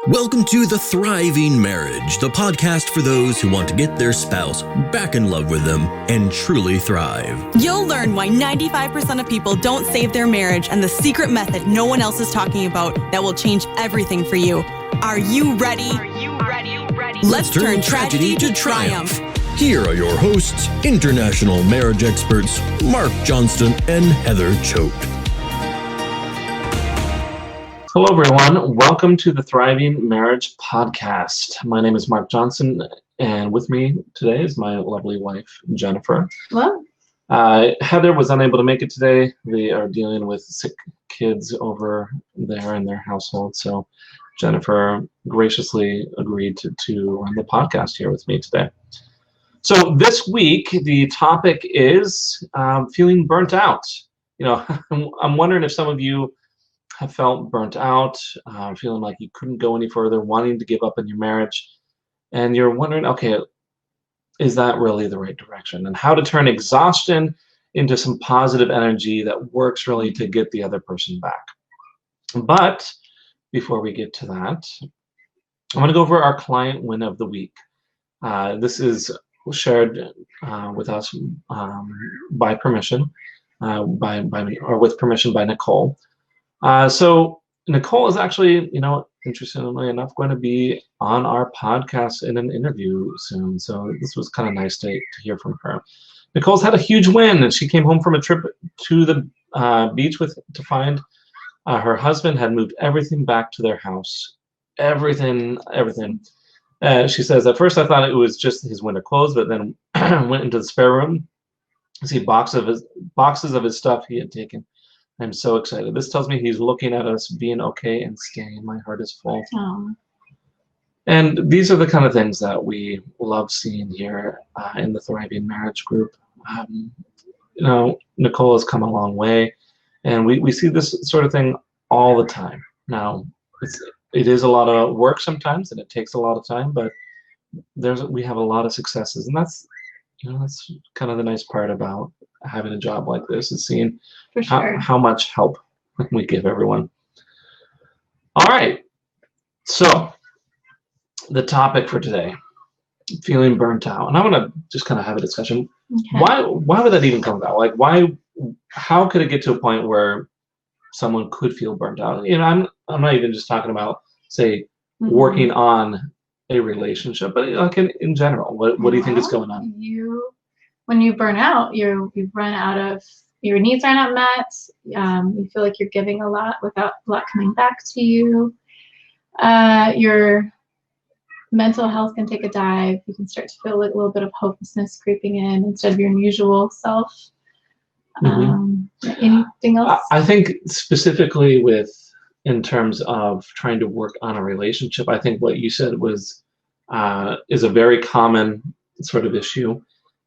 Welcome to The Thriving Marriage, the podcast for those who want to get their spouse back in love with them and truly thrive. You'll learn why 95% of people don't save their marriage and the secret method no one else is talking about that will change everything for you. Are you ready? Let's turn tragedy to triumph. Here are your hosts, international marriage experts Mark Johnston and Heather Choate. Hello, everyone. Welcome to the Thriving Marriage Podcast. My name is Mark Johnson, and with me today is my lovely wife, Jennifer. Hello. Heather was unable to make it today. They are dealing with sick kids over there in their household, so Jennifer graciously agreed to run the podcast here with me today. So this week, the topic is feeling burnt out. You know, I'm wondering if some of you have felt burnt out, feeling like you couldn't go any further, wanting to give up in your marriage, and you're wondering, okay, is that really the right direction? And how to turn exhaustion into some positive energy that works really to get the other person back. But before we get to that, I want to go over our client win of the week. This is shared with us by permission, with permission by Nicole. So Nicole is actually, interestingly enough, going to be on our podcast in an interview soon. So this was kind of nice to hear from her. Nicole's had a huge win, and she came home from a trip to the beach to find her husband had moved everything back to their house. Everything. She says, at first I thought it was just his winter clothes, but then went into the spare room to see boxes of his stuff he had taken. I'm so excited. This tells me he's looking at us being okay and staying. My heart is full. Oh. And these are the kind of things that we love seeing here in the Thriving Marriage group. Nicole has come a long way, and we see this sort of thing all the time. Now, it is a lot of work sometimes, and it takes a lot of time, but we have a lot of successes, and that's kind of the nice part about having a job like this, is seeing how much help we give everyone. All right, so the topic for today, feeling burnt out, and I want to just kind of have a discussion. Okay. Why would that even come about? Like, how could it get to a point where someone could feel burnt out? I'm not even just talking about, say, working on a relationship, but like in general, what do you think is going on? When you burn out, you run out of, your needs are not met. You feel like you're giving a lot without a lot coming back to you. Your mental health can take a dive. You can start to feel like a little bit of hopelessness creeping in instead of your usual self. Anything else? I think specifically in terms of trying to work on a relationship, I think what you said is a very common sort of issue,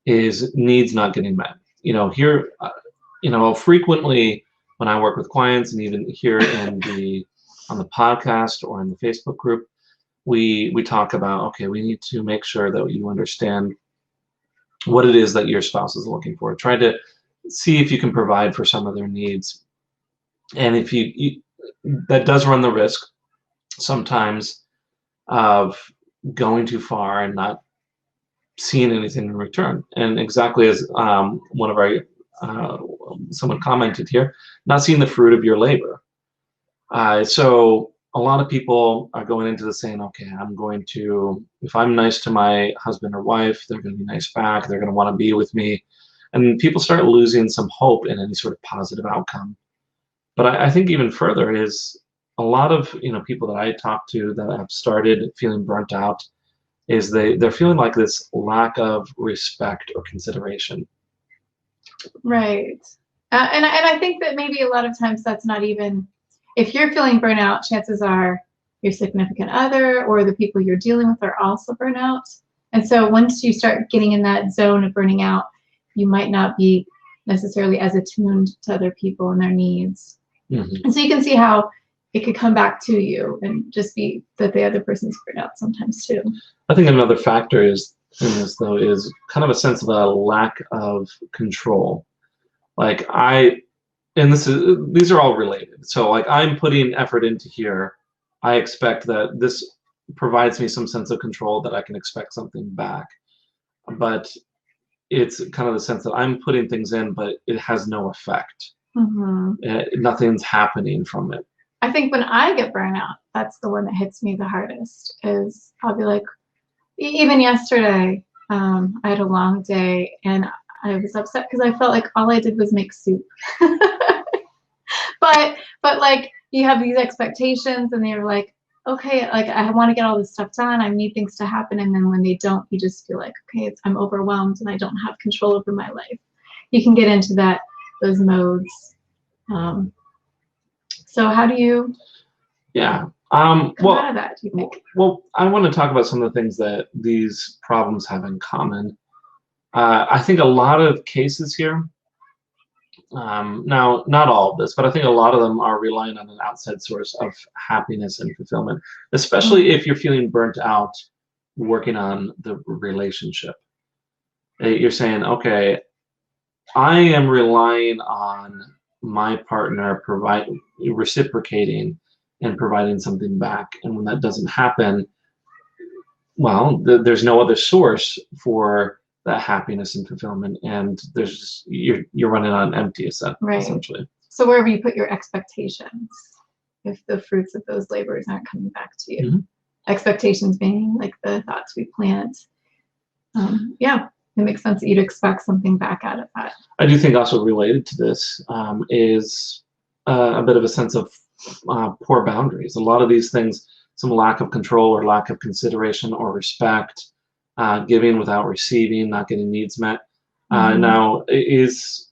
is needs not getting met. Frequently when I work with clients, and even here on the podcast or in the Facebook group, we talk about, okay, we need to make sure that you understand what it is that your spouse is looking for. Try to see if you can provide for some of their needs. And if that does run the risk sometimes of going too far and not seeing anything in return. And exactly as one of our someone commented here, not seeing the fruit of your labor. So a lot of people are going into this saying, okay, if I'm nice to my husband or wife, they're going to be nice back. They're going to want to be with me. And people start losing some hope in any sort of positive outcome. But I think even further is a lot of people that I talk to that have started feeling burnt out, is they're feeling like this lack of respect or consideration. Right. And I think that maybe a lot of times that's not even, if you're feeling burnout, chances are your significant other or the people you're dealing with are also burnout. And so once you start getting in that zone of burning out, you might not be necessarily as attuned to other people and their needs. Mm-hmm. And so you can see how it could come back to you and just be that the other person's burnt out sometimes too. I think another factor is kind of a sense of a lack of control. Like these are all related. So like I'm putting effort into here, I expect that this provides me some sense of control, that I can expect something back. But it's kind of the sense that I'm putting things in, but it has no effect. Nothing's happening from it. I think when I get burnout, that's the one that hits me the hardest. Is I'll be like, even yesterday, I had a long day and I was upset because I felt like all I did was make soup. but like you have these expectations and you're like, okay, like I want to get all this stuff done. I need things to happen. And then when they don't, you just feel like, okay, I'm overwhelmed and I don't have control over my life. You can get into those modes. So how do you come out of that, do you think? Well, I want to talk about some of the things that these problems have in common. I think a lot of cases here, now, not all of this, but I think a lot of them are relying on an outside source of happiness and fulfillment, especially if you're feeling burnt out working on the relationship. You're saying, okay, I am relying on my partner reciprocating and providing something back. And when that doesn't happen, well, there's no other source for that happiness and fulfillment, and there's just you're running on empty, essentially. So wherever you put your expectations, if the fruits of those labors aren't coming back to you, expectations being like the thoughts we plant, it makes sense that you'd expect something back out of that. I do think also related to this is a bit of a sense of poor boundaries. A lot of these things, some lack of control or lack of consideration or respect, giving without receiving, not getting needs met, now is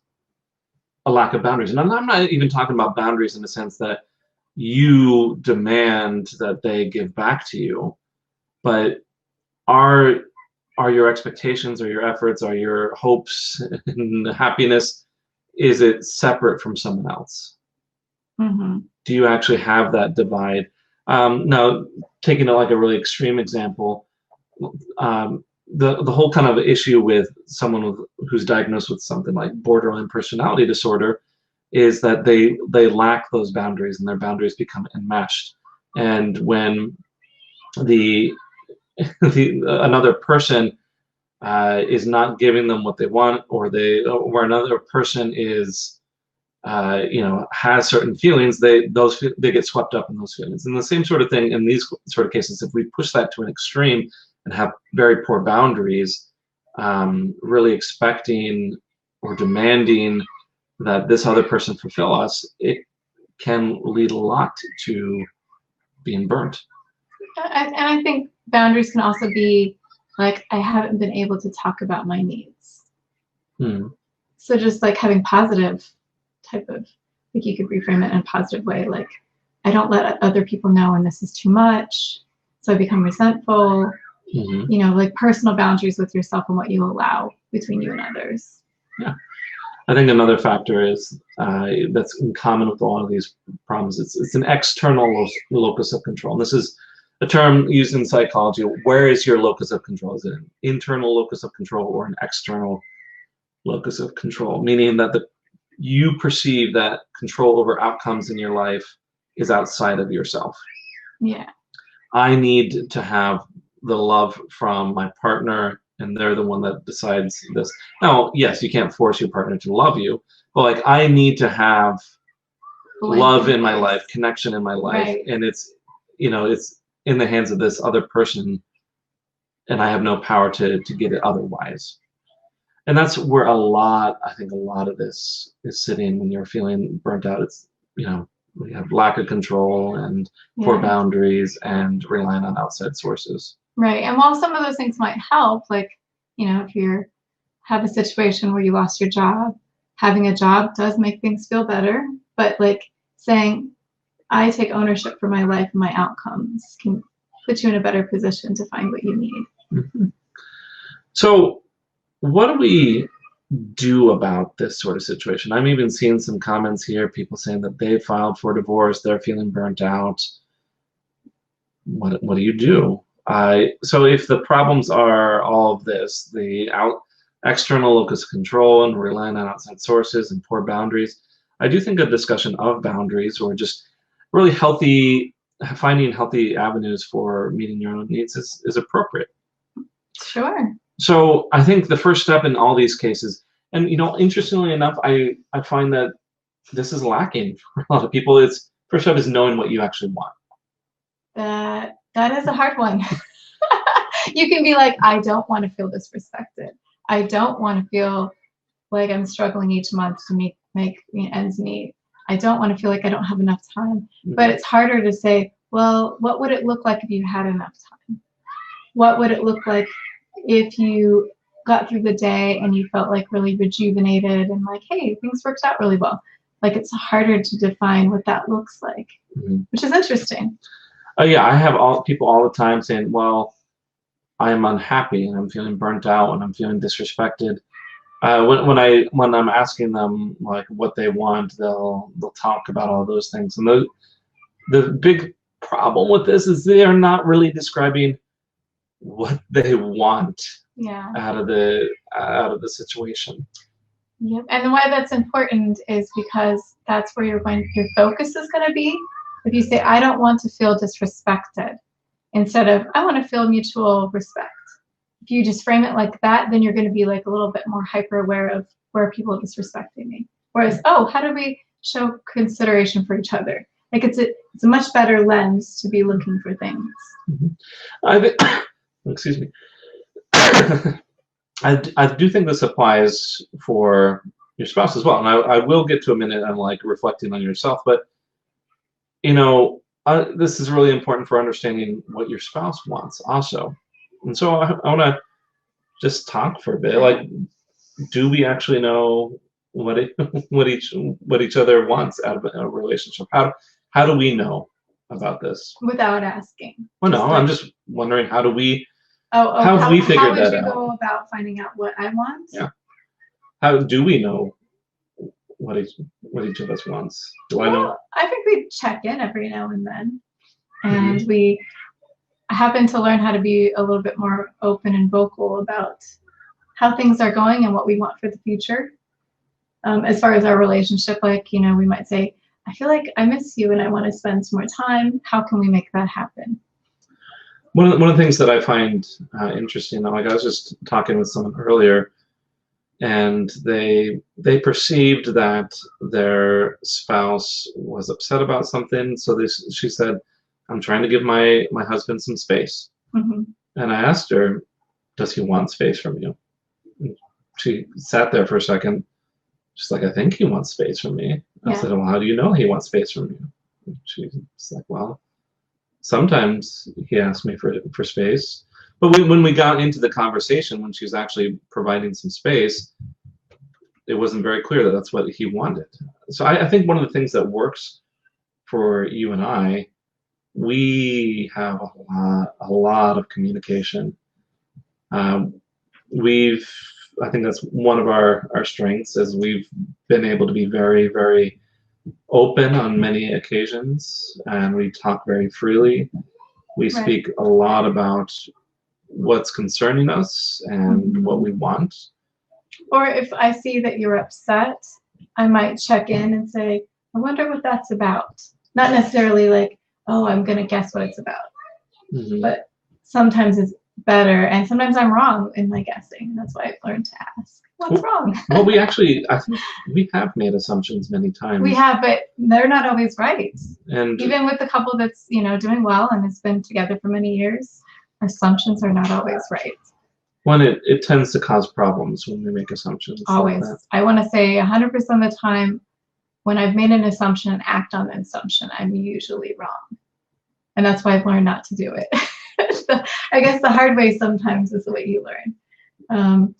a lack of boundaries. And I'm not even talking about boundaries in the sense that you demand that they give back to you, but are your expectations or your efforts or your hopes and happiness, is it separate from someone else? Do you actually have that divide? Now, taking like a really extreme example, the whole kind of issue with someone who's diagnosed with something like borderline personality disorder is that they lack those boundaries and their boundaries become enmeshed. And when another person is not giving them what they want, or another person is has certain feelings, they get swept up in those feelings. And the same sort of thing in these sort of cases, if we push that to an extreme and have very poor boundaries, really expecting or demanding that this other person fulfill us, it can lead a lot to being burnt. And I think boundaries can also be like, I haven't been able to talk about my needs. So just like having positive type of, like you could reframe it in a positive way, like I don't let other people know when this is too much, so I become resentful. Like personal boundaries with yourself and what you allow between you and others. Yeah, I think another factor is that's in common with a lot of these problems. It's an external locus of control. And this is a term used in psychology. Where is your locus of control? Is it an internal locus of control or an external locus of control? Meaning that you perceive that control over outcomes in your life is outside of yourself. Yeah. I need to have the love from my partner, and they're the one that decides this. Now, yes, you can't force your partner to love you, but like I need to have love in my life, connection in my life, and it's in the hands of this other person, and I have no power to get it otherwise. And that's where a lot of this is sitting when you're feeling burnt out. It's we have lack of control and poor boundaries and relying on outside sources. Right. And while some of those things might help, like, if you have a situation where you lost your job, having a job does make things feel better. But like saying, I take ownership for my life and my outcomes can put you in a better position to find what you need. So what do we do about this sort of situation? I'm even seeing some comments here, people saying that they filed for divorce, they're feeling burnt out. What do you do? So if the problems are all of this, the external locus of control and relying on outside sources and poor boundaries, I do think a discussion of boundaries, or just really healthy finding healthy avenues for meeting your own needs is appropriate. Sure. So I think the first step in all these cases, and interestingly enough, I find that this is lacking for a lot of people. It's first step is knowing what you actually want. That is a hard one. You can be like, I don't want to feel disrespected. I don't want to feel like I'm struggling each month to make ends meet. I don't want to feel like I don't have enough time. Mm-hmm. But it's harder to say, well, what would it look like if you had enough time? What would it look like if you got through the day and you felt like really rejuvenated and like, hey, things worked out really well? Like, it's harder to define what that looks like, mm-hmm. which is interesting. Yeah, I have people all the time saying, well, I am unhappy and I'm feeling burnt out and I'm feeling disrespected. When I'm asking them like what they want, they'll talk about all those things. And the big problem with this is they are not really describing what they want out of the situation. Yep. And why that's important is because that's where your focus is going to be. If you say, I don't want to feel disrespected, instead of, I want to feel mutual respect. If you just frame it like that, then you're going to be like a little bit more hyper aware of where people are disrespecting me. Whereas, how do we show consideration for each other? Like, it's a much better lens to be looking for things. Mm-hmm. Excuse me. I do think this applies for your spouse as well. And I will get to a minute on like reflecting on yourself, but this is really important for understanding what your spouse wants also. And so I want to just talk for a bit. Like, do we actually know what each other wants out of a relationship? How do we know about this? Without asking. Well, no, I'm just wondering, how do we? How have we figured that out? How would you go about finding out what I want? Yeah. How do we know what each of us wants? I know? I think we check in every now and then, and we happen to learn how to be a little bit more open and vocal about how things are going and what we want for the future. As far as our relationship, like, we might say, I feel like I miss you and I want to spend some more time. How can we make that happen? One of the things that I find interesting, like I was just talking with someone earlier, and they perceived that their spouse was upset about something. So she said, I'm trying to give my husband some space. Mm-hmm. And I asked her, does he want space from you? And she sat there for a second. She's like, I think he wants space from me. I said, well, how do you know he wants space from you? And she's like, well, sometimes he asks me for space. But when we got into the conversation, when she was actually providing some space, it wasn't very clear that that's what he wanted. So I think one of the things that works for you and I, we have a lot of communication. I think that's one of our strengths, is we've been able to be very, very open on many occasions, and we talk very freely. We speak a lot about what's concerning us and what we want. Or if I see that you're upset, I might check in and say, I wonder what that's about. Not necessarily like, oh, I'm going to guess what it's about. Mm-hmm. But sometimes it's better, and sometimes I'm wrong in my guessing. That's why I've learned to ask, what's wrong? Well, I think we have made assumptions many times. We have, but they're not always right. And even with the couple that's, doing well and has been together for many years, assumptions are not always right. When it tends to cause problems when we make assumptions. Always. Like I want to say 100% of the time, when I've made an assumption and act on the assumption, I'm usually wrong. And that's why I've learned not to do it. So I guess the hard way sometimes is the way you learn.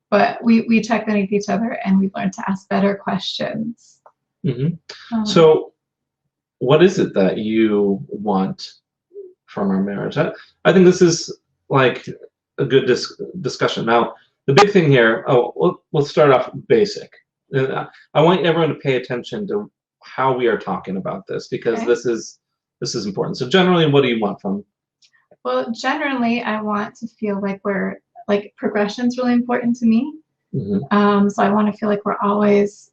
But we check in with each other, and we've learned to ask better questions. Mm-hmm. So what is it that you want from our marriage? I think this is like a good discussion. Now, the big thing here, we'll start off basic. I want everyone to pay attention to how we are talking about this, because this is important. So generally, what do you want from? Well, generally, I want to feel like progression is really important to me. Mm-hmm. So I want to feel like we're always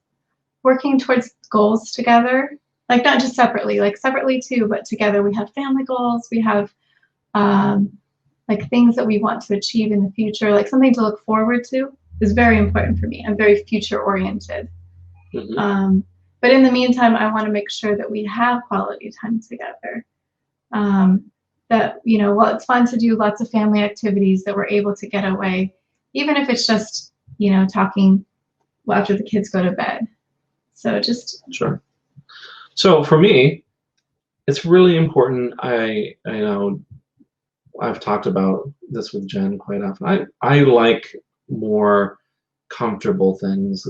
working towards goals together. Like not just separately, like separately too, but together we have family goals. We have like things that we want to achieve in the future, like something to look forward to is very important for me. I'm very future oriented. Mm-hmm. But in the meantime, I want to make sure that we have quality time together. That, you know, while it's fun to do lots of family activities, that we're able to get away, even if it's just, you know, talking after the kids go to bed. So just. Sure. So for me, it's really important. I know I've talked about this with Jen quite often. I like more comfortable things,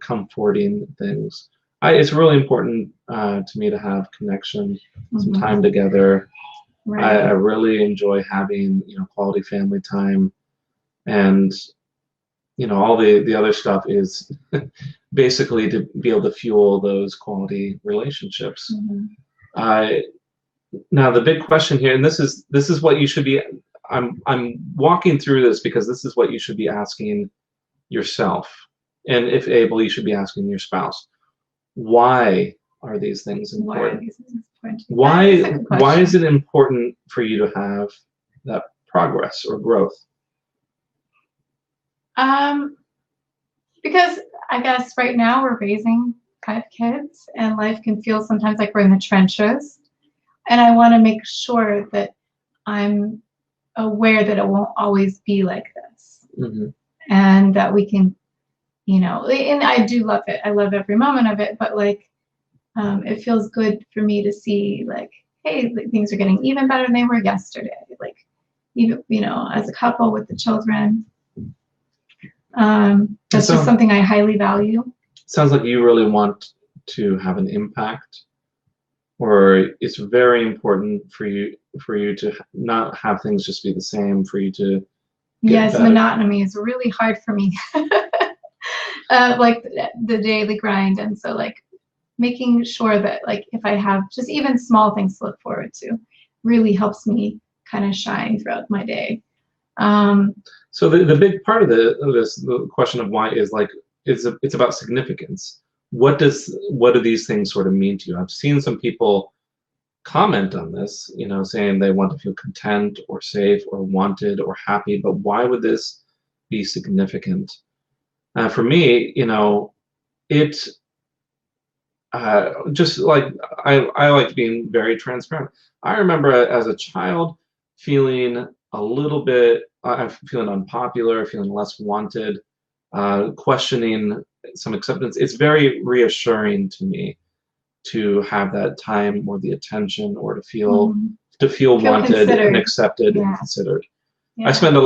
comforting things. It's really important to me to have connection, some time together. Right. I really enjoy having, you know, quality family time, and you know, all the other stuff is basically to be able to fuel those quality relationships. Now the big question here, and this is what you should be. I'm walking through this because this is what you should be asking yourself, and if able, you should be asking your spouse. Why are these things important? Why is it important for you to have that progress or growth? Because I guess right now we're raising 5 kids, and life can feel sometimes like we're in the trenches. And I want to make sure that I'm aware that it won't always be like this, and that we can, you know, and I do love it. I love every moment of it, but like, it feels good for me to see like, hey, things are getting even better than they were yesterday. Like, even, you know, as a couple with the children, that's just something I highly value. Sounds like you really want to have an impact, or it's very important for you to not have things just be the same, for you to get better. Monotony is really hard for me. Like the daily grind, and so like making sure that like if I have just even small things to look forward to really helps me kind of shine throughout my day. So the big part of the question of why is like it's about significance. What do these things sort of mean to you? I've seen some people comment on this, you know, saying they want to feel content or safe or wanted or happy, but why would this be significant? For me, you know, it just like I like being very transparent. I remember as a child feeling a little bit, feeling unpopular, feeling less wanted, questioning some acceptance. It's very reassuring to me to have that time or the attention, or to feel wanted considered. And accepted and considered. I spend a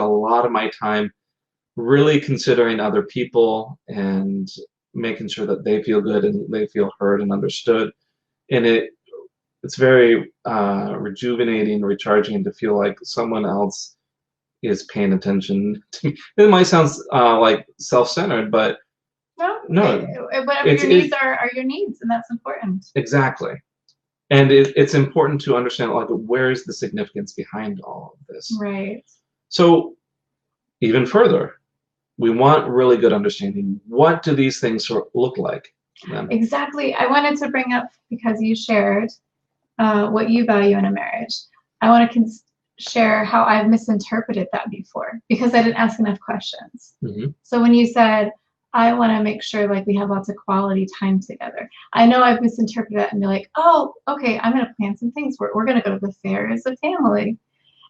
lot of my time really considering other people and making sure that they feel good and they feel heard and understood. And it's very rejuvenating, recharging to feel like someone else is paying attention to me. It might sound like self-centered, but no, whatever your needs are your needs, and that's important. Exactly. And it's important to understand, like, where is the significance behind all of this? Right. So even further, we want really good understanding. What do these things sort of look like then? Exactly. I wanted to bring up, because you shared what you value in a marriage. I want to share how I've misinterpreted that before, because I didn't ask enough questions. So when you said, I want to make sure like we have lots of quality time together, I know I've misinterpreted that and be like, oh, okay, I'm going to plan some things. We're going to go to the fair as a family.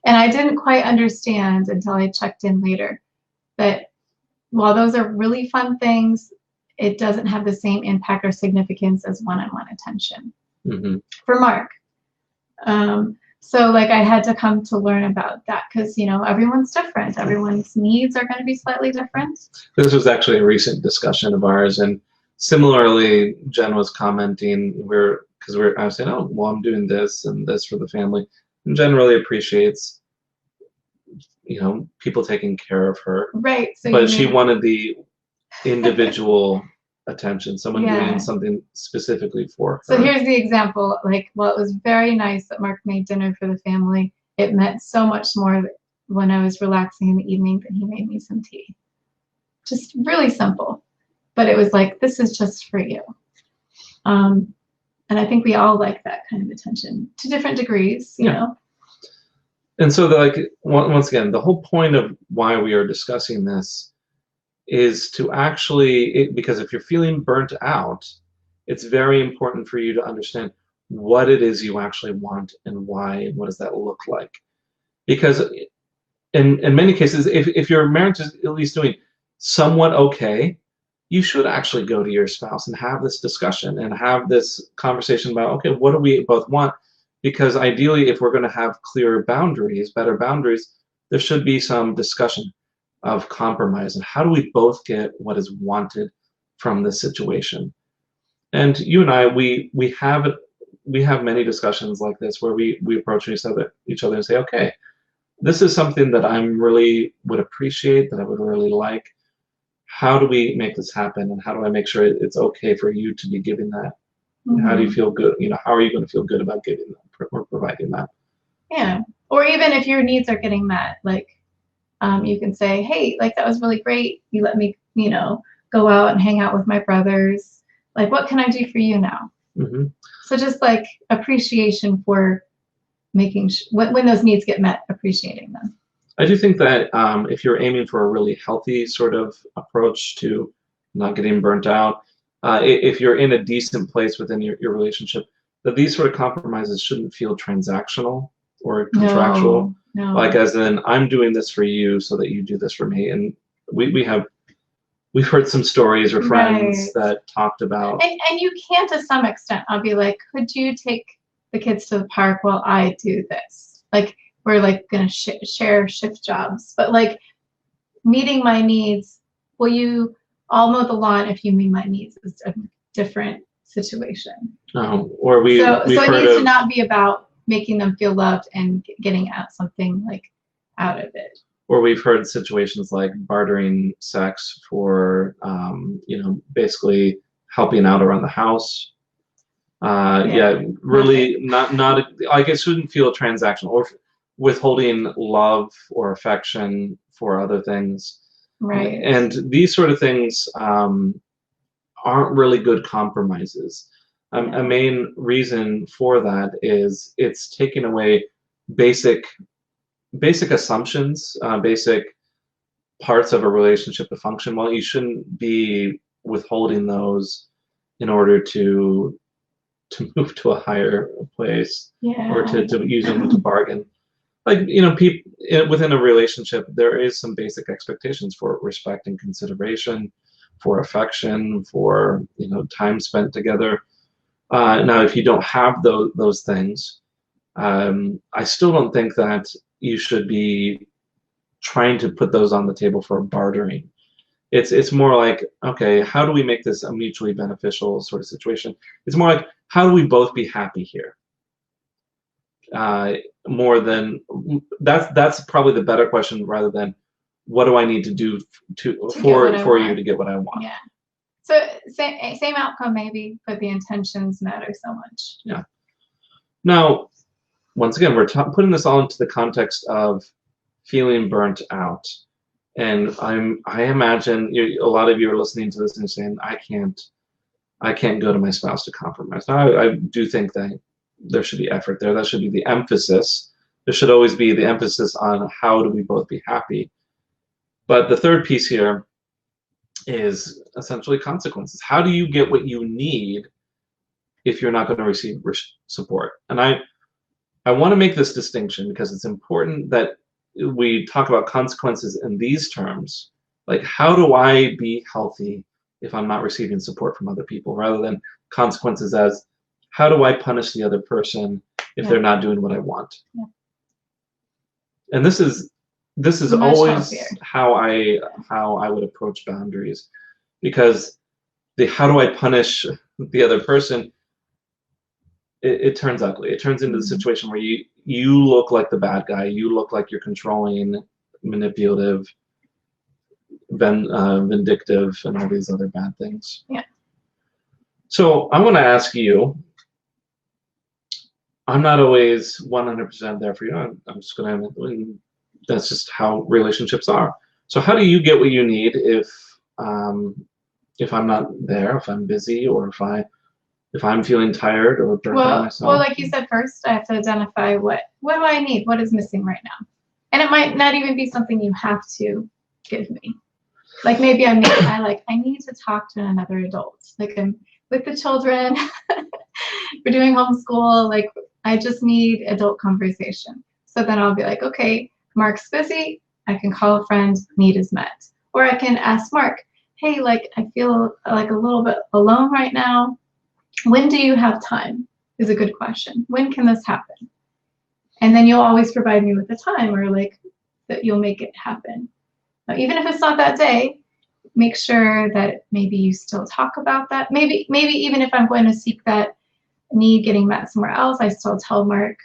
And I didn't quite understand until I checked in later that while those are really fun things, it doesn't have the same impact or significance as one-on-one attention for Mark. So like I had to come to learn about that, because, you know, everyone's different. Everyone's needs are going to be slightly different. This was actually a recent discussion of ours, and similarly, Jen was commenting, I was saying, oh, well, I'm doing this and this for the family. And Jen really appreciates, you know, people taking care of her. Right. So but she wanted the individual attention, someone doing something specifically for her. So here's the example. Like, well, it was very nice that Mark made dinner for the family. It meant so much more when I was relaxing in the evening that he made me some tea. Just really simple. But it was like, this is just for you. And I think we all like that kind of attention to different degrees, you know. And so, once again, the whole point of why we are discussing this is to actually, because if you're feeling burnt out, it's very important for you to understand what it is you actually want and why, and what does that look like. Because in many cases, if your marriage is at least doing somewhat okay, you should actually go to your spouse and have this discussion and have this conversation about, okay, what do we both want? Because ideally, if we're going to have clearer boundaries, better boundaries, there should be some discussion of compromise and how do we both get what is wanted from this situation. And you and I, we have many discussions like this where we approach each other and say, okay, this is something that I'm really would appreciate, that I would really like. How do we make this happen, and how do I make sure it's okay for you to be giving that? Mm-hmm. How do you feel good? You know, how are you going to feel good about giving that or providing that? Yeah. Or even if your needs are getting met, like you can say, hey, like that was really great. You let me, you know, go out and hang out with my brothers. Like, what can I do for you now? Mm-hmm. So just like appreciation for making when those needs get met, appreciating them. I do think that if you're aiming for a really healthy sort of approach to not getting burnt out, if you're in a decent place within your relationship, that these sort of compromises shouldn't feel transactional or contractual. No. Like as in, I'm doing this for you so that you do this for me. And we've heard some stories or friends that talked about. And you can to some extent. I'll be like, could you take the kids to the park while I do this? Like, we're like gonna share shift jobs, but like meeting my needs. I'll mow the lawn if you meet my needs. Is a different situation. Or so it needs to not be about making them feel loved and getting out something like out of it. Or we've heard situations like bartering sex for you know, basically helping out around the house. Really not like it shouldn't feel transactional, or withholding love or affection for other things. Right. And these sort of things aren't really good compromises. A main reason for that is it's taking away basic assumptions, basic parts of a relationship to function well. You shouldn't be withholding those in order to move to a higher place, or to use them to bargain. Like, you know, people within a relationship, there is some basic expectations for respect and consideration, for affection, for, you know, time spent together. Now, if you don't have those things, I still don't think that you should be trying to put those on the table for bartering. It's more like, okay, how do we make this a mutually beneficial sort of situation? It's more like, how do we both be happy here? More than that's probably the better question, rather than what do I need to do for you to get what I want. Yeah. So same outcome maybe, but the intentions matter so much. Yeah. Now, once again, we're putting this all into the context of feeling burnt out, and I imagine a lot of you are listening to this and saying, I can't go to my spouse to compromise. Now, I do think that there should be effort there. That should be the emphasis. There should always be the emphasis on how do we both be happy. But the third piece here is essentially consequences. How do you get what you need if you're not going to receive support? And I want to make this distinction because it's important that we talk about consequences in these terms. Like, how do I be healthy if I'm not receiving support from other people, rather than consequences as, how do I punish the other person if they're not doing what I want? Yeah. And this is always how I would approach boundaries, because the how do I punish the other person, it turns ugly. It turns into the situation where you look like the bad guy. You look like you're controlling, manipulative, vindictive, and all these other bad things. Yeah. So I want to ask you, I'm not always 100% there for you. I'm just going to, that's just how relationships are. So how do you get what you need if I'm not there, if I'm busy, or if if I'm feeling tired or burnt out myself. Well, like you said, first I have to identify what do I need? What is missing right now? And it might not even be something you have to give me. Like maybe I need to talk to another adult. Like I'm with the children, we're doing homeschool. Like I just need adult conversation. So then I'll be like, okay, Mark's busy. I can call a friend, need is met. Or I can ask Mark, hey, like I feel like a little bit alone right now. When do you have time? Is a good question. When can this happen? And then you'll always provide me with the time, or like that you'll make it happen. Now, even if it's not that day, make sure that maybe you still talk about that. Maybe even if I'm going to seek that need getting met somewhere else, I still tell Mark,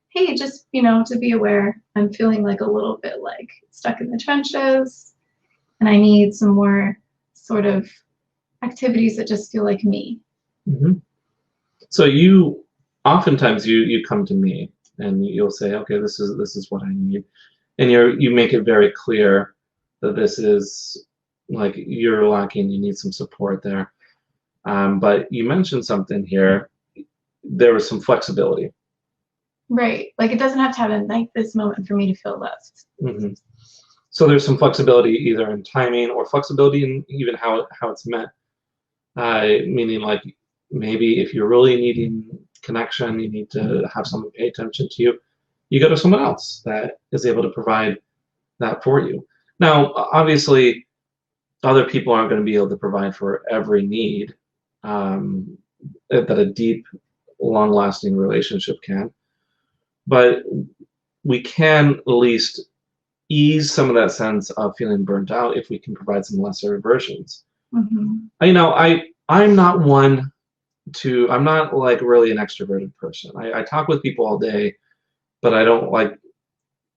hey, just, to be aware, I'm feeling like a little bit like stuck in the trenches and I need some more sort of activities that just feel like me. Mm-hmm. So you oftentimes you come to me and you'll say, okay, this is what I need, and you make it very clear that this is like you're lacking, you need some support there. But you mentioned something here. There was some flexibility. Right. Like it doesn't have to happen like this moment for me to feel left. Mm-hmm. So there's some flexibility either in timing or flexibility in even how it's met. Meaning like maybe if you're really needing connection, you need to have someone pay attention to you, you go to someone else that is able to provide that for you. Now, obviously, other people aren't going to be able to provide for every need that a deep, long-lasting relationship can. But we can at least ease some of that sense of feeling burnt out if we can provide some lesser versions. Mm-hmm. I'm not I'm not like really an extroverted person. I talk with people all day, but I don't like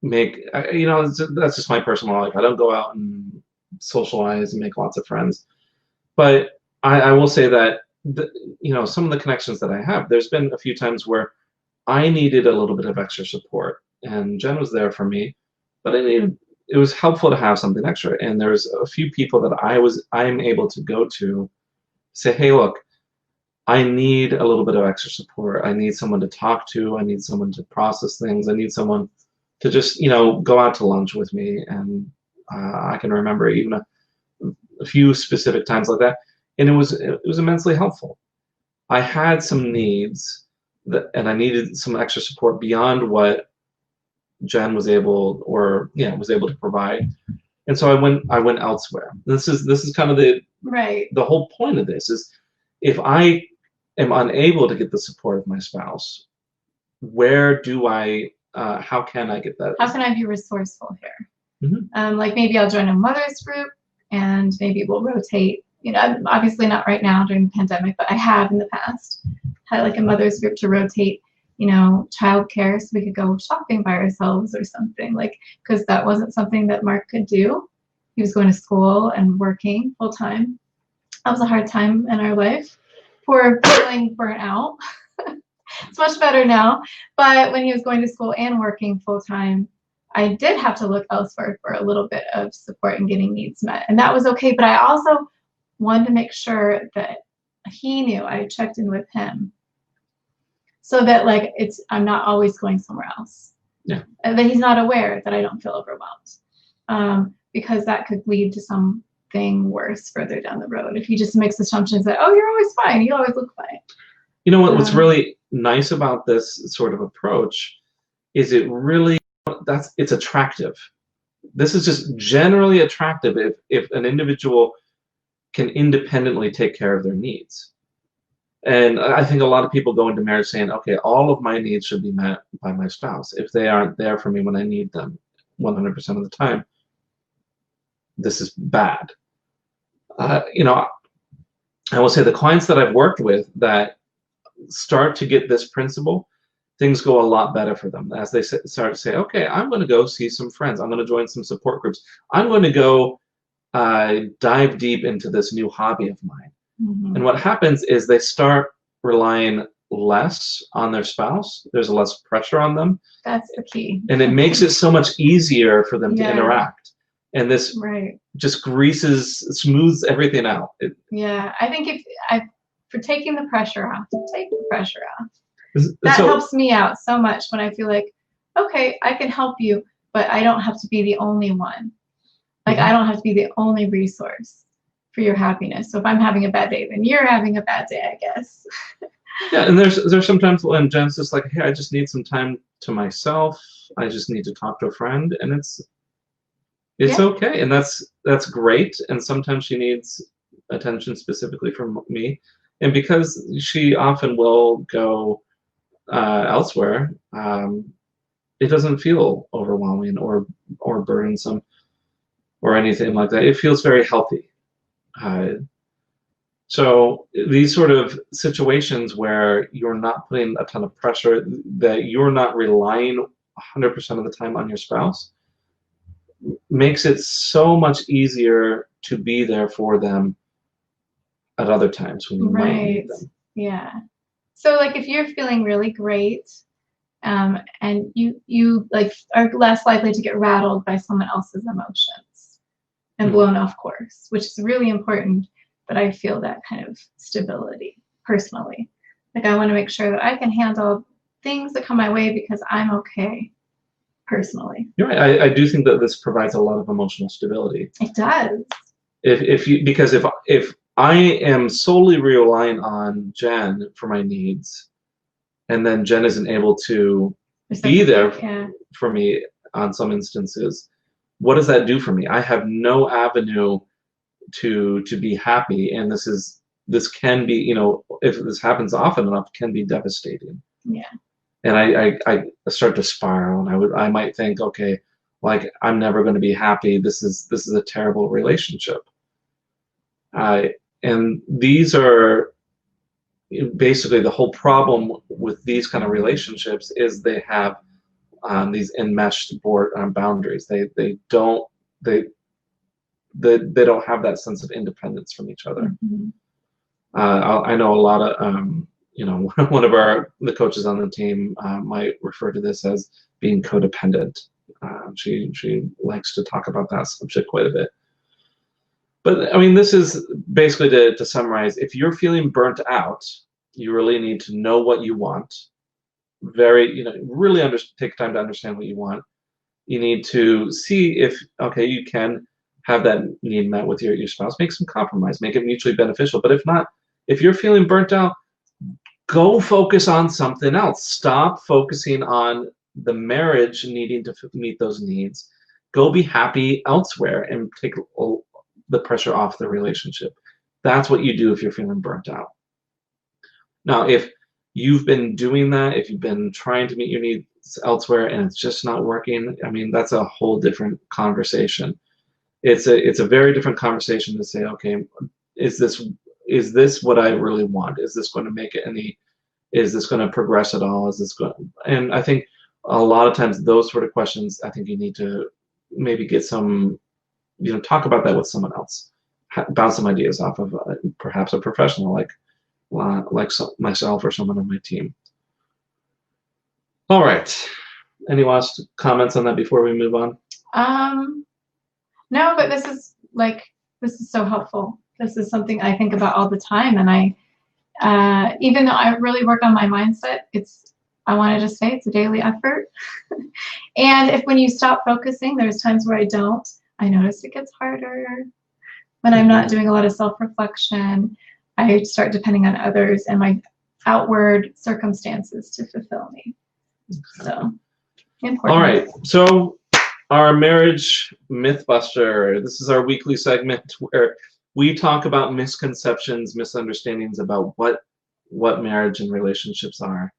that's just my personal life. I don't go out and socialize and make lots of friends. But I will say that some of the connections that I have, there's been a few times where I needed a little bit of extra support, and Jen was there for me, but it was helpful to have something extra. And there's a few people that I'm able to go to, say, hey, look, I need a little bit of extra support. I need someone to talk to. I need someone to process things. I need someone to just, go out to lunch with me. And I can remember even a few specific times like that. And it was immensely helpful. I had some needs and I needed some extra support beyond what Jen was able to provide. And so I went elsewhere. This is kind of the whole point of this is, if I am unable to get the support of my spouse, where do how can I get that? How can I be resourceful here? Mm-hmm. Like maybe I'll join a mother's group and maybe we'll rotate. Obviously not right now during the pandemic, but I have in the past had like a mother's group to rotate, childcare, so we could go shopping by ourselves or something, like, because that wasn't something that Mark could do. He was going to school and working full time. That was a hard time in our life for feeling burnt out. It's much better now. But when he was going to school and working full time, I did have to look elsewhere for a little bit of support and getting needs met. And that was okay. But I also wanted to make sure that he knew I checked in with him, so that like I'm not always going somewhere else. Yeah. And that he's not aware that I don't feel overwhelmed. Because that could lead to something worse further down the road if he just makes assumptions that, oh, you're always fine, you always look fine. What's really nice about this sort of approach is it's attractive. This is just generally attractive if an individual can independently take care of their needs. And I think a lot of people go into marriage saying, okay, all of my needs should be met by my spouse. If they aren't there for me when I need them 100% of the time, this is bad. I will say the clients that I've worked with that start to get this principle, things go a lot better for them as they start to say, okay, I'm going to go see some friends. I'm going to join some support groups. I'm going to go dive deep into this new hobby of mine. Mm-hmm. And what happens is they start relying less on their spouse. There's less pressure on them. That's the key. And it makes it so much easier for them to interact. And this just smooths everything out. I think for taking the pressure off. Take the pressure off. That helps me out so much when I feel like, okay, I can help you, but I don't have to be the only one. Like, I don't have to be the only resource for your happiness. So if I'm having a bad day, then you're having a bad day, I guess. Yeah, and there's sometimes when Jen's just like, hey, I just need some time to myself. I just need to talk to a friend, and it's okay, and that's great. And sometimes she needs attention specifically from me, and because she often will go elsewhere, it doesn't feel overwhelming or burdensome or anything like that. It feels very healthy. So these sort of situations where you're not putting a ton of pressure, that you're not relying 100% of the time on your spouse, makes it so much easier to be there for them at other times when you might need them. Yeah. So like if you're feeling really great, and you like are less likely to get rattled by someone else's emotions and blown off course, which is really important. But I feel that kind of stability personally. Like I want to make sure that I can handle things that come my way because I'm okay personally. You're right. I do think that this provides a lot of emotional stability. It does. Because if I am solely relying on Jen for my needs, and then Jen isn't able to be there for me on some instances, what does that do for me? I have no avenue to be happy, and this can be, you know, if this happens often enough, can be devastating. Yeah. And I start to spiral, and I might think, okay, like I'm never going to be happy. This is a terrible relationship. And these are basically the whole problem with these kind of relationships is they have these enmeshed boundaries. They don't have that sense of independence from each other. I know a lot of you know, one of the coaches on the team might refer to this as being codependent. She likes to talk about that subject quite a bit. But I mean, this is basically to summarize. If you're feeling burnt out, you really need to know what you want. Really take time to understand what you want. You need to see if, okay, you can have that need met with your spouse. Make some compromise. Make it mutually beneficial. But if not, if you're feeling burnt out, go focus on something else. Stop focusing on the marriage needing to meet those needs. Go be happy elsewhere and take the pressure off the relationship. That's what you do if you're feeling burnt out. Now, if you've been doing that, if you've been trying to meet your needs elsewhere and it's just not working, I mean, that's a whole different conversation. It's a very different conversation to say, okay, is this what I really want? Is this going to make it is this going to progress at all? And I think a lot of times those sort of questions, I think you need to maybe get some, talk about that with someone else, bounce some ideas off of perhaps a professional like myself or someone on my team. All right. Any last comments on that before we move on? No, but this is so helpful. This is something I think about all the time, and I, even though I really work on my mindset, I want to just say it's a daily effort. And when you stop focusing, there's times where I don't. I notice it gets harder when I'm not doing a lot of self-reflection. I start depending on others and my outward circumstances to fulfill me. So important. All right. So our marriage mythbuster. This is our weekly segment where we talk about misconceptions, misunderstandings about what marriage and relationships are.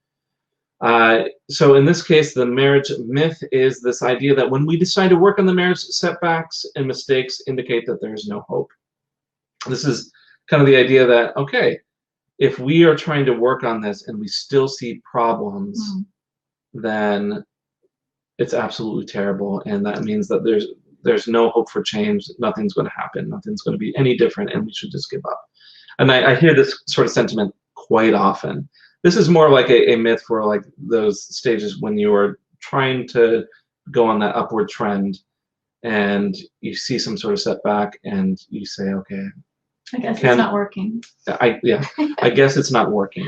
So in this case, the marriage myth is this idea that when we decide to work on the marriage, setbacks and mistakes indicate that there's no hope. This is kind of the idea that, okay, if we are trying to work on this and we still see problems, then it's absolutely terrible, and that means that there's no hope for change. Nothing's going to happen. Nothing's going to be any different, and we should just give up. And I hear this sort of sentiment quite often. This is more like a myth for like those stages when you are trying to go on that upward trend, and you see some sort of setback, and you say, okay, I guess it's not working. I guess it's not working.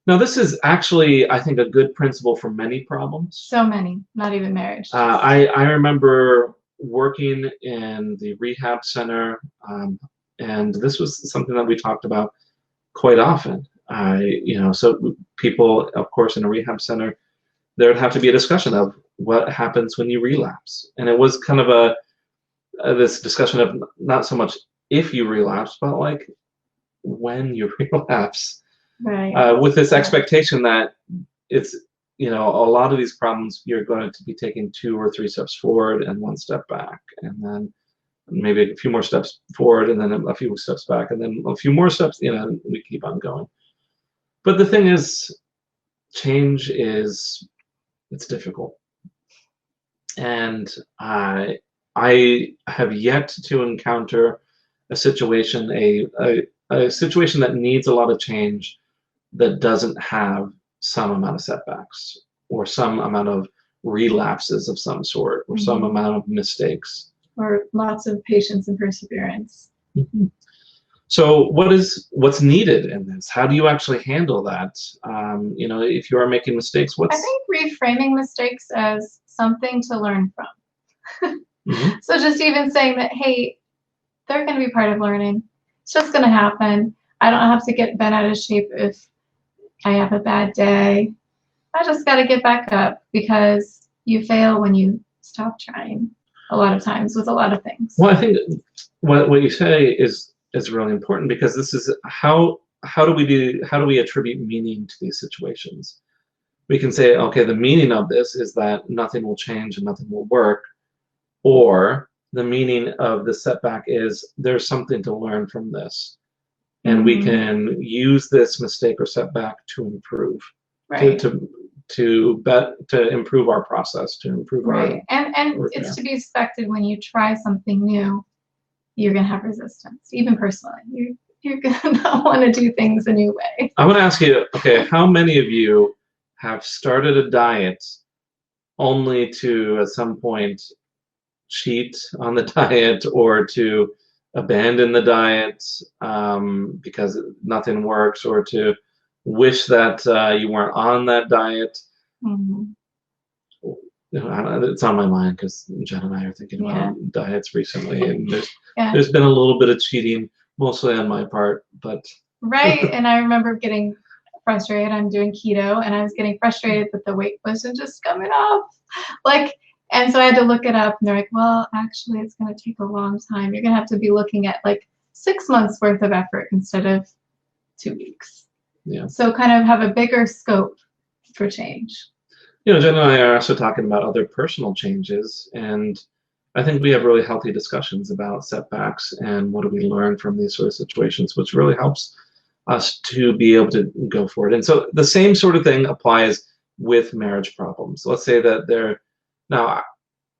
Now, this is actually, I think, a good principle for many problems. So many, not even marriage. I remember working in the rehab center, and this was something that we talked about quite often. So people, of course, in a rehab center, there would have to be a discussion of what happens when you relapse, and it was kind of this discussion of not so much if you relapse, but like when you relapse. Right. With this expectation that it's, a lot of these problems you're going to be taking 2 or 3 steps forward and 1 step back, and then maybe a few more steps forward and then a few steps back and then a few more steps, we keep on going. But the thing is, change it's difficult. And I have yet to encounter a situation, a situation that needs a lot of change that doesn't have some amount of setbacks or some amount of relapses of some sort or some amount of mistakes. Or lots of patience and perseverance. Mm-hmm. So what's needed in this? How do you actually handle that? If you are making mistakes, I think reframing mistakes as something to learn from. Mm-hmm. So just even saying that, hey, they're going to be part of learning. It's just going to happen. I don't have to get bent out of shape if I have a bad day. I just got to get back up, because you fail when you stop trying a lot of times with a lot of things. Well, I think what you say is really important, because this is how do we attribute meaning to these situations? We can say, okay, the meaning of this is that nothing will change and nothing will work, or the meaning of the setback is there's something to learn from this, and we can use this mistake or setback to improve, right? To improve our process, to improve right. And it's to be expected when you try something new, you're gonna have resistance, even personally. You're gonna not want to do things a new way. I want to ask you, okay, how many of you have started a diet only to at some point cheat on the diet or to abandon the diet because nothing works, or to wish that you weren't on that diet? Mm-hmm. It's on my mind because Jen and I are thinking about diets recently, and there's been a little bit of cheating, mostly on my part, but right. And I remember getting frustrated. I'm doing keto, and I was getting frustrated that the weight wasn't just coming off, and so I had to look it up, and they're like, well, actually, it's going to take a long time. You're going to have to be looking at 6 months worth of effort instead of 2 weeks. Yeah. So kind of have a bigger scope for change. Jen and I are also talking about other personal changes, and I think we have really healthy discussions about setbacks and what do we learn from these sort of situations, which really helps us to be able to go forward. And so the same sort of thing applies with marriage problems. Let's say that now,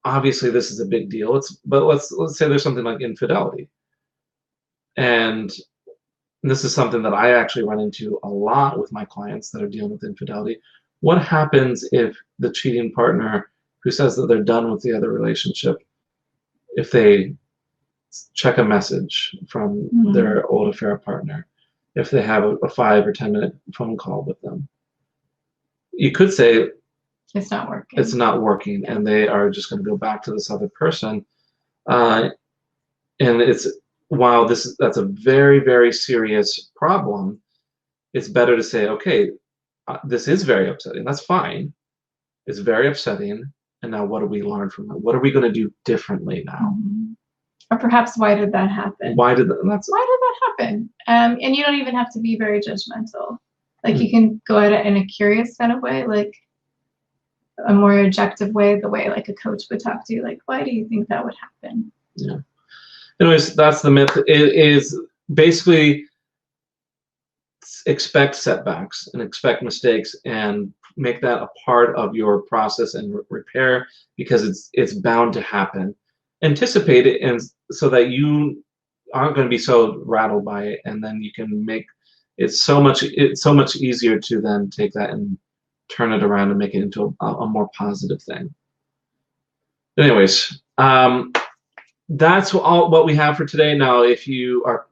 obviously this is a big deal, but let's say there's something like infidelity. And this is something that I actually run into a lot with my clients that are dealing with infidelity. What happens if the cheating partner, who says that they're done with the other relationship, if they check a message from their old affair partner, if they have a 5 or 10 minute phone call with them? You could say it's not working. It's not working, and they are just going to go back to this other person. And while that's a very, very serious problem, it's better to say, okay, this is very upsetting. That's fine. It's very upsetting. And now what do we learn from it? What are we going to do differently now? Mm-hmm. Or perhaps, why did that happen? Why did that happen? And you don't even have to be very judgmental. You can go at it in a curious kind of way, a more objective way, the way a coach would talk to you, why do you think that would happen? Yeah. Anyways, that's the myth. It is basically expect setbacks and expect mistakes and make that a part of your process and repair, because it's bound to happen. Anticipate it, and so that you aren't going to be so rattled by it, and then you can make it's so much easier to then take that and turn it around and make it into a more positive thing. Anyways, that's all what we have for today. Now, if you are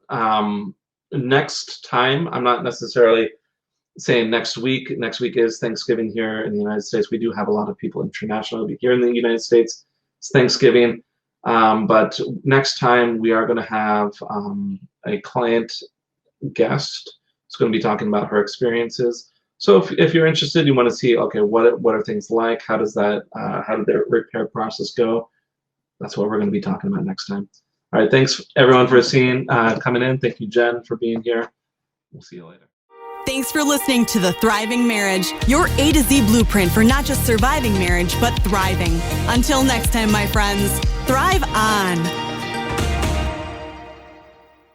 Next time, I'm not necessarily saying next week. Next week is Thanksgiving here in the United States. We do have a lot of people internationally here in the United States. It's Thanksgiving. But next time we are going to have a client guest. It's going to be talking about her experiences. So if you're interested, you want to see, okay, what are things like? How did their repair process go? That's what we're going to be talking about next time. All right, thanks everyone for coming in. Thank you, Jen, for being here. We'll see you later. Thanks for listening to The Thriving Marriage, your A to Z blueprint for not just surviving marriage, but thriving. Until next time, my friends, thrive on.